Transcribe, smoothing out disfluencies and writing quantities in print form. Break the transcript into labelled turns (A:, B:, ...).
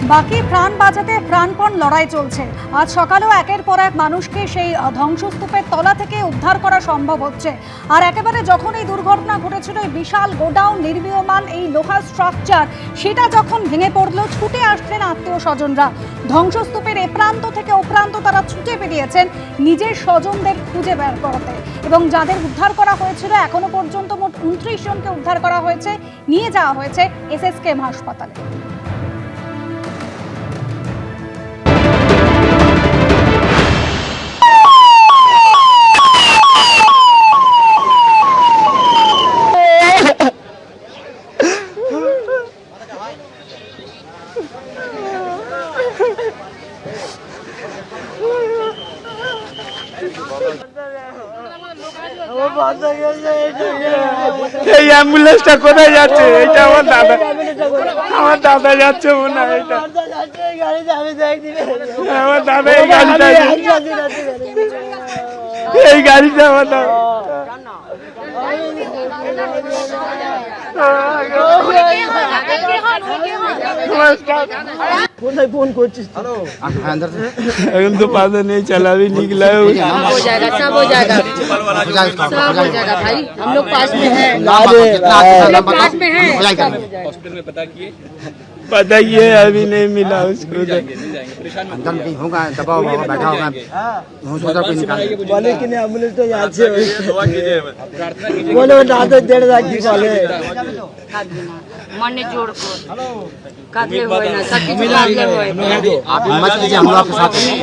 A: বাকি প্রাণ বাঁচাতে প্রাণপণ লড়াই চলছে। আজ সকালেও একের পর এক মানুষকে সেই ধ্বংসস্তূপের তলা থেকে উদ্ধার করা সম্ভব হচ্ছে। আর একেবারে যখন এই দুর্ঘটনা ঘটেছিল, এই বিশাল গোডাউন নির্মীয়মান এই লোহার স্ট্রাকচার সেটা যখন ভেঙে পড়লো, ছুটে আসলেন আত্মীয় স্বজনরা। ধ্বংসস্তূপের এ প্রান্ত থেকে ও প্রান্ত তারা ছুটে বেরিয়েছেন নিজের স্বজনদের খুঁজে বের করতে। এবং যাদের উদ্ধার করা হয়েছিল, এখনো পর্যন্ত মোট 29 জনকে উদ্ধার করা হয়েছে, নিয়ে যাওয়া হয়েছে এসএসকেএম হাসপাতালে।
B: এই অ্যাম্বুলেন্সটা কোথায় যাচ্ছে? এটা আমার দাদা যাচ্ছে মনে হয়। এটা আমার দাদা এই গাড়িটা, এই গাড়িটা আমার দাদা।
C: फोन করছিস?
B: এখন তো पता नहीं चला, भी निकला है।
D: हो जाएगा, सब हो जाएगा, सब हो जाएगा भाई। हम लोग पास में हैं, पास में हैं।
E: हॉस्पिटल में पता किए?
B: पता ये अभी नहीं मिला उसको।
F: अंदर में कहीं होगा, दबा हुआ बैठा होगा, सोचा कोई निकाल।
C: बोले कि नहीं एम्बुलेंस तो यहाँ से
E: प्रार्थना कीजिए।
C: बोले रात 1.5 लाख की बोले
D: मन ने जोड़ को काटले हुए ना, सब चीज काटले हुए।
F: आप हिम्मत कीजिए, हम लोग आपके साथ हैं।